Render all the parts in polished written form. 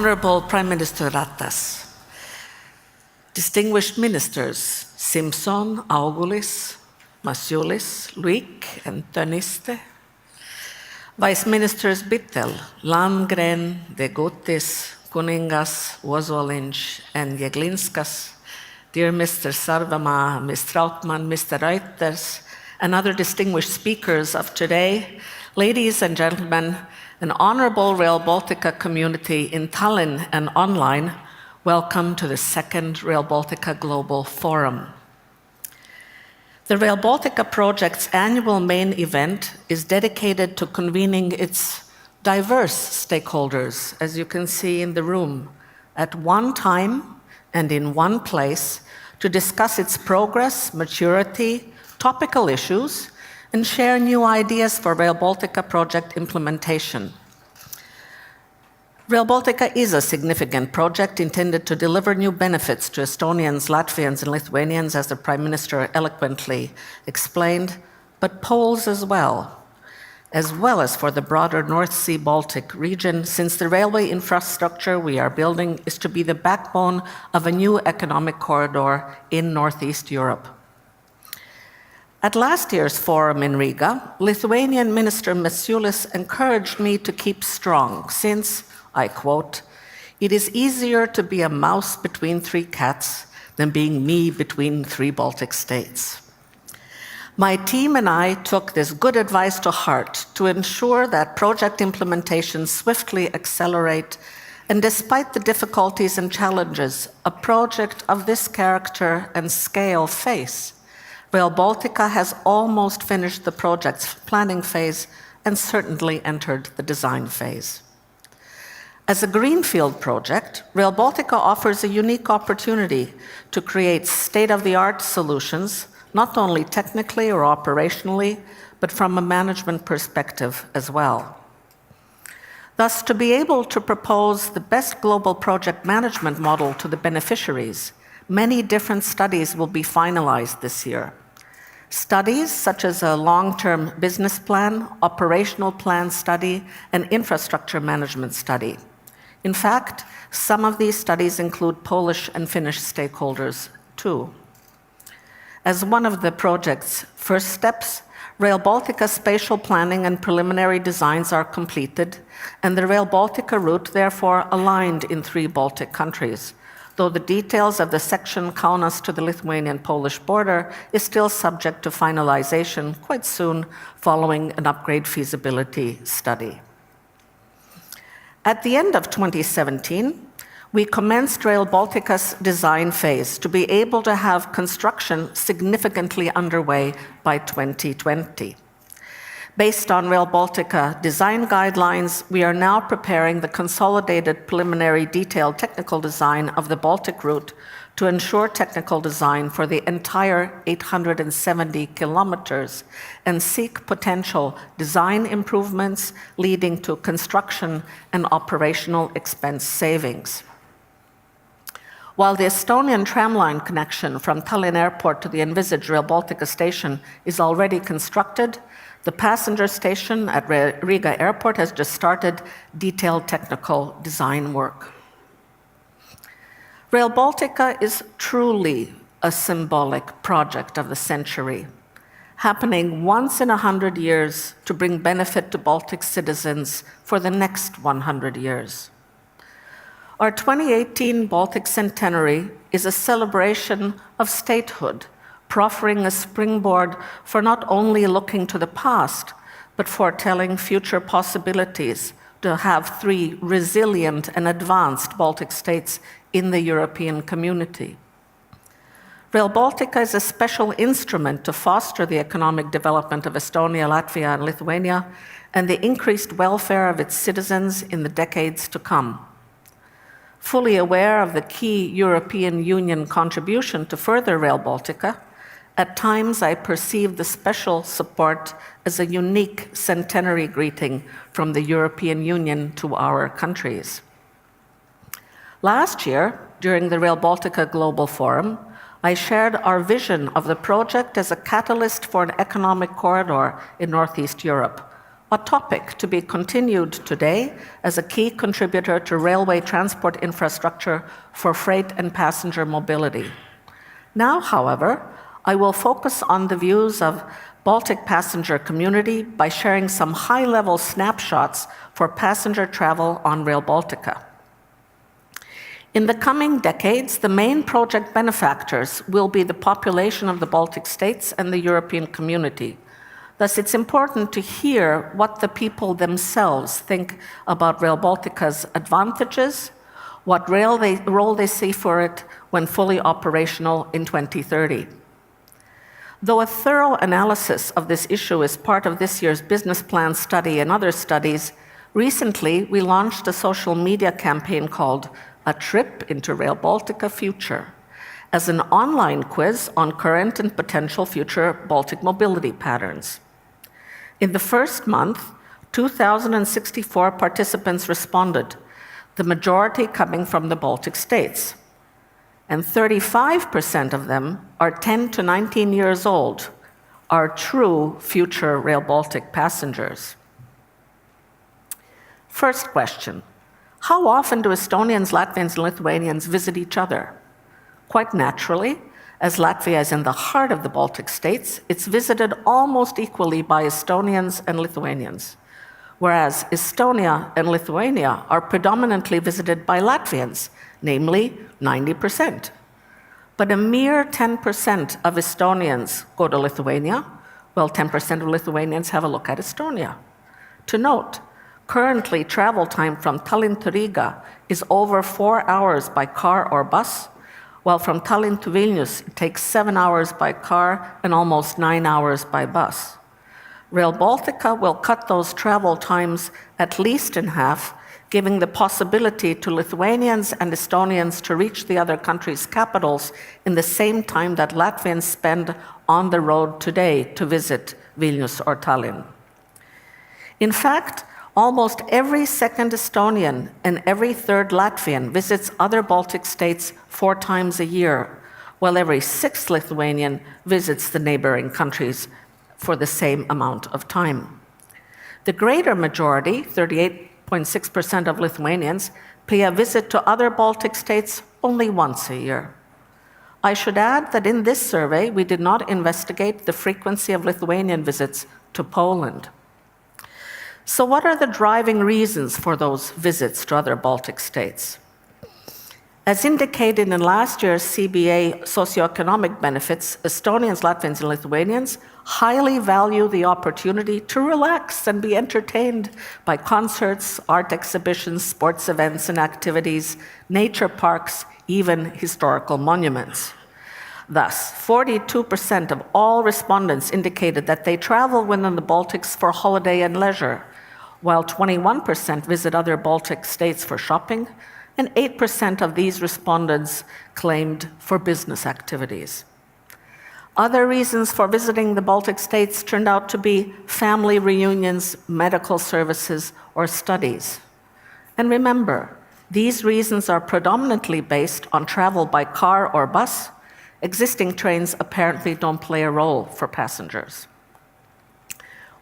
Honorable Prime Minister Ratas, distinguished ministers Simpson, Augulis, Masiulis, Luik, and Töniste, Vice Ministers Bittel, Landgren, De Gutis, Kuningas, Wozolinch, and Jeglinskas, dear Mr. Sarvamaa, Ms. Trautmann, Mr. Reuters, and other distinguished speakers of today, ladies and gentlemen, an honorable Rail Baltica community in Tallinn and online, welcome to the second Rail Baltica Global Forum. The Rail Baltica project's annual main event is dedicated to convening its diverse stakeholders, as you can see in the room, at one time and in one place to discuss its progress, maturity, topical issues, and share new ideas for Rail Baltica project implementation. Rail Baltica is a significant project intended to deliver new benefits to Estonians, Latvians, and Lithuanians, as the Prime Minister eloquently explained, but Poles as well as for the broader North Sea Baltic region, since the railway infrastructure we are building is to be the backbone of a new economic corridor in Northeast Europe. At last year's forum in Riga, Lithuanian Minister Masiulis encouraged me to keep strong since, I quote, "It is easier to be a mouse between three cats than being me between three Baltic states." My team and I took this good advice to heart to ensure that project implementation swiftly accelerate, and despite the difficulties and challenges a project of this character and scale face, Rail Baltica has almost finished the project's planning phase and certainly entered the design phase. As a greenfield project, Rail Baltica offers a unique opportunity to create state-of-the-art solutions, not only technically or operationally, but from a management perspective as well. Thus, to be able to propose the best global project management model to the beneficiaries, many different studies will be finalized this year. Studies such as a long-term business plan, operational plan study, and infrastructure management study. In fact, some of these studies include Polish and Finnish stakeholders too. As one of the project's first steps, Rail Baltica spatial planning and preliminary designs are completed, and the Rail Baltica route therefore aligned in 3 Baltic countries, though the details of the section Kaunas to the Lithuanian-Polish border is still subject to finalization quite soon following an upgrade feasibility study. At the end of 2017, we commenced Rail Baltica's design phase to be able to have construction significantly underway by 2020. Based on Rail Baltica design guidelines, we are now preparing the consolidated preliminary detailed technical design of the Baltic route to ensure technical design for the entire 870 kilometers and seek potential design improvements leading to construction and operational expense savings. While the Estonian tramline connection from Tallinn Airport to the envisaged Rail Baltica station is already constructed, the passenger station at Riga Airport has just started detailed technical design work. Rail Baltica is truly a symbolic project of the century, happening once in 100 years to bring benefit to Baltic citizens for the next 100 years. Our 2018 Baltic Centenary is a celebration of statehood, proffering a springboard for not only looking to the past, but foretelling future possibilities to have 3 resilient and advanced Baltic states in the European community. Rail Baltica is a special instrument to foster the economic development of Estonia, Latvia, and Lithuania, and the increased welfare of its citizens in the decades to come. Fully aware of the key European Union contribution to further Rail Baltica, at times I perceive the special support as a unique centenary greeting from the European Union to our countries. Last year, during the Rail Baltica Global Forum, I shared our vision of the project as a catalyst for an economic corridor in Northeast Europe, a topic to be continued today as a key contributor to railway transport infrastructure for freight and passenger mobility. Now, however, I will focus on the views of Baltic passenger community by sharing some high-level snapshots for passenger travel on Rail Baltica. In the coming decades, the main project benefactors will be the population of the Baltic States and the European community. Thus, it's important to hear what the people themselves think about Rail Baltica's advantages, what role they see for it when fully operational in 2030. Though a thorough analysis of this issue is part of this year's business plan study and other studies, recently we launched a social media campaign called A Trip into Rail Baltica Future as an online quiz on current and potential future Baltic mobility patterns. In the first month, 2,064 participants responded, the majority coming from the Baltic States. And 35% of them are 10 to 19 years old, are true future Rail Baltic passengers. First question, how often do Estonians, Latvians, and Lithuanians visit each other? Quite naturally, as Latvia is in the heart of the Baltic States, it's visited almost equally by Estonians and Lithuanians, whereas Estonia and Lithuania are predominantly visited by Latvians, namely 90%. But a mere 10% of Estonians go to Lithuania, while 10% of Lithuanians have a look at Estonia. To note, currently travel time from Tallinn to Riga is over 4 hours by car or bus, while from Tallinn to Vilnius it takes 7 hours by car and almost 9 hours by bus. Rail Baltica will cut those travel times at least in half, giving the possibility to Lithuanians and Estonians to reach the other countries' capitals in the same time that Latvians spend on the road today to visit Vilnius or Tallinn. In fact, almost every second Estonian and every third Latvian visits other Baltic states 4 times a year, while every 6th Lithuanian visits the neighboring countries for the same amount of time. The greater majority, 38.6% of Lithuanians, pay a visit to other Baltic states only once a year. I should add that in this survey, we did not investigate the frequency of Lithuanian visits to Poland. So what are the driving reasons for those visits to other Baltic states? As indicated in last year's CBA socioeconomic benefits, Estonians, Latvians, and Lithuanians highly value the opportunity to relax and be entertained by concerts, art exhibitions, sports events and activities, nature parks, even historical monuments. Thus, 42% of all respondents indicated that they travel within the Baltics for holiday and leisure, while 21% visit other Baltic states for shopping, and 8% of these respondents claimed for business activities. Other reasons for visiting the Baltic states turned out to be family reunions, medical services, or studies. And remember, these reasons are predominantly based on travel by car or bus. Existing trains apparently don't play a role for passengers.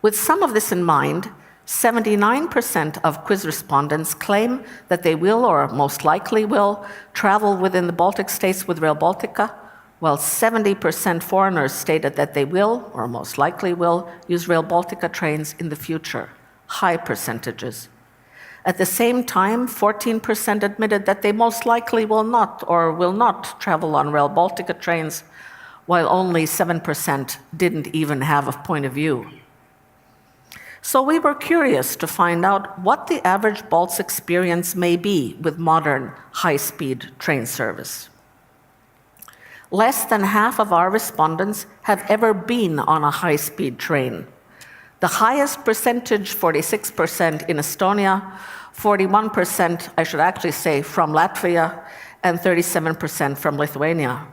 With some of this in mind, 79% of quiz respondents claim that they will, or most likely will, travel within the Baltic states with Rail Baltica, while 70% foreigners stated that they will, or most likely will, use Rail Baltica trains in the future. High percentages. At the same time, 14% admitted that they most likely will not or will not travel on Rail Baltica trains, while only 7% didn't even have a point of view. So we were curious to find out what the average Balt's experience may be with modern high-speed train service. Less than half of our respondents have ever been on a high-speed train. The highest percentage, 46% in Estonia, 41%, I should actually say, from Latvia, and 37% from Lithuania.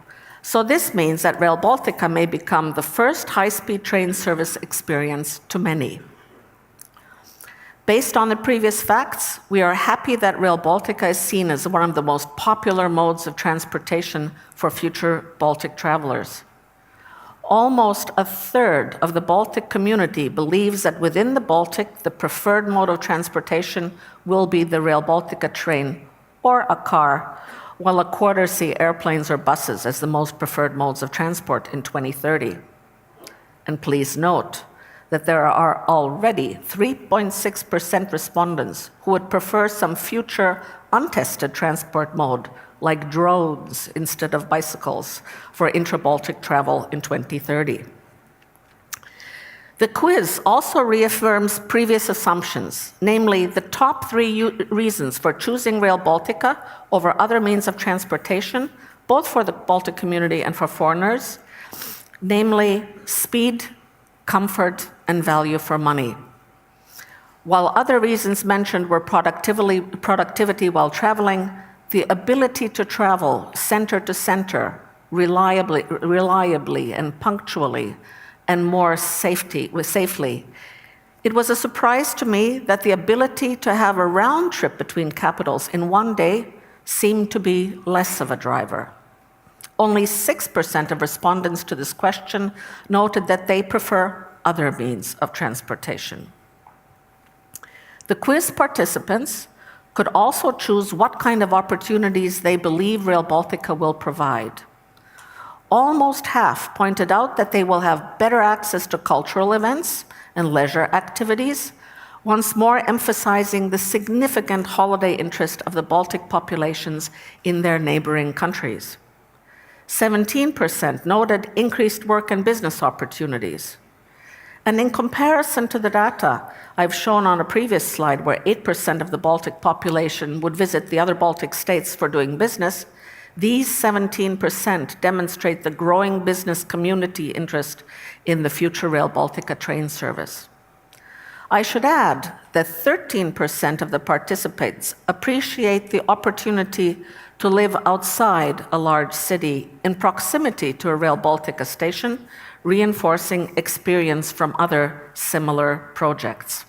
So this means that Rail Baltica may become the first high-speed train service experience to many. Based on the previous facts, we are happy that Rail Baltica is seen as one of the most popular modes of transportation for future Baltic travelers. Almost a third of the Baltic community believes that within the Baltic, the preferred mode of transportation will be the Rail Baltica train or a car, while a quarter see airplanes or buses as the most preferred modes of transport in 2030. And please note that there are already 3.6% respondents who would prefer some future untested transport mode, like drones instead of bicycles, for intra-Baltic travel in 2030. The quiz also reaffirms previous assumptions, namely the top 3 reasons for choosing Rail Baltica over other means of transportation, both for the Baltic community and for foreigners, namely speed, comfort, and value for money. While other reasons mentioned were productivity while traveling, the ability to travel center to center reliably and punctually and more safely. It was a surprise to me that the ability to have a round trip between capitals in one day seemed to be less of a driver. Only 6% of respondents to this question noted that they prefer other means of transportation. The quiz participants could also choose what kind of opportunities they believe Rail Baltica will provide. Almost half pointed out that they will have better access to cultural events and leisure activities, once more emphasizing the significant holiday interest of the Baltic populations in their neighboring countries. 17% noted increased work and business opportunities. And in comparison to the data I've shown on a previous slide, where 8% of the Baltic population would visit the other Baltic states for doing business, these 17% demonstrate the growing business community interest in the future Rail Baltica train service. I should add that 13% of the participants appreciate the opportunity to live outside a large city in proximity to a Rail Baltica station, reinforcing experience from other similar projects.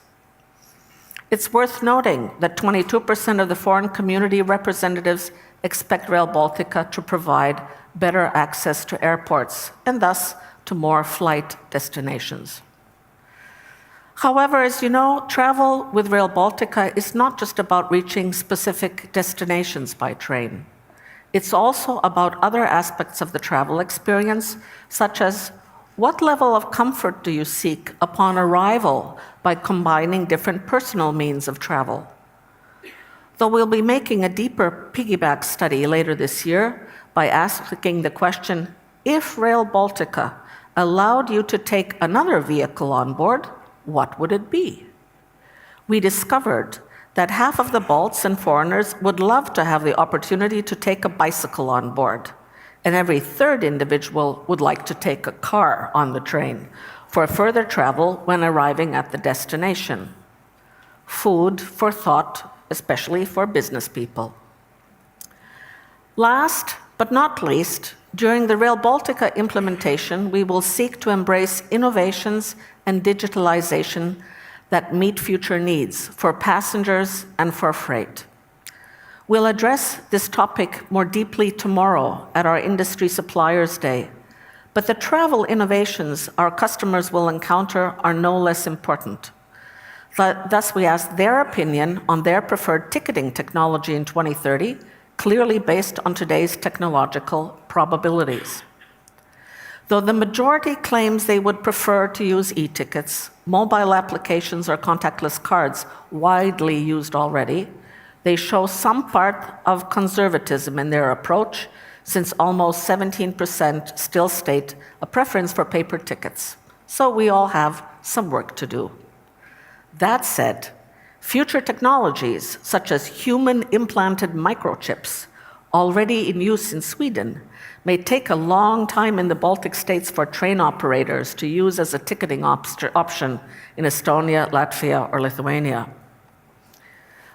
It's worth noting that 22% of the foreign community representatives expect Rail Baltica to provide better access to airports and thus to more flight destinations. However, as you know, travel with Rail Baltica is not just about reaching specific destinations by train. It's also about other aspects of the travel experience, such as what level of comfort do you seek upon arrival by combining different personal means of travel? Though we'll be making a deeper piggyback study later this year by asking the question, if Rail Baltica allowed you to take another vehicle on board, what would it be? We discovered that half of the Balts and foreigners would love to have the opportunity to take a bicycle on board, and every third individual would like to take a car on the train for further travel when arriving at the destination. Food for thought, especially for business people. Last but not least, during the Rail Baltica implementation, we will seek to embrace innovations and digitalization that meet future needs for passengers and for freight. We'll address this topic more deeply tomorrow at our Industry Suppliers Day, but the travel innovations our customers will encounter are no less important. Thus, we ask their opinion on their preferred ticketing technology in 2030, clearly based on today's technological probabilities. Though the majority claims they would prefer to use e-tickets, mobile applications or contactless cards, widely used already, they show some part of conservatism in their approach, since almost 17% still state a preference for paper tickets. So we all have some work to do. That said, future technologies, such as human-implanted microchips, already in use in Sweden, may take a long time in the Baltic States for train operators to use as a ticketing option in Estonia, Latvia, or Lithuania.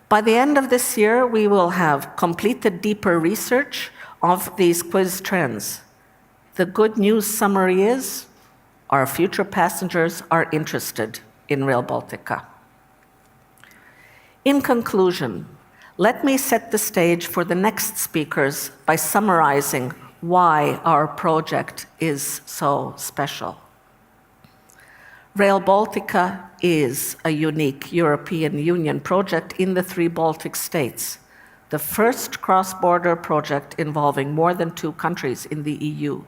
By the end of this year, we will have completed deeper research of these quiz trends. The good news summary is, our future passengers are interested in Rail Baltica. In conclusion, let me set the stage for the next speakers by summarizing why our project is so special. Rail Baltica is a unique European Union project in the 3 Baltic states, the first cross-border project involving more than 2 countries in the EU.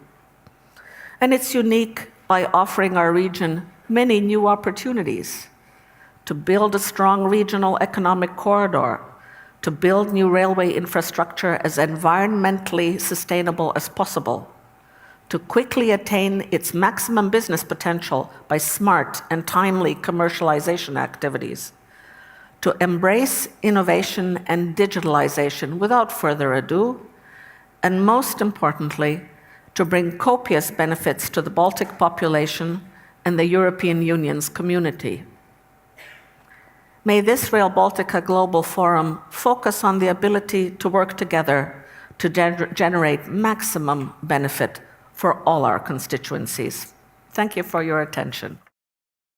And it's unique by offering our region many new opportunities to build a strong regional economic corridor, to build new railway infrastructure as environmentally sustainable as possible, to quickly attain its maximum business potential by smart and timely commercialization activities, to embrace innovation and digitalization without further ado, and most importantly, to bring copious benefits to the Baltic population and the European Union's community. May this Rail Baltica Global Forum focus on the ability to work together to generate maximum benefit for all our constituencies. Thank you for your attention.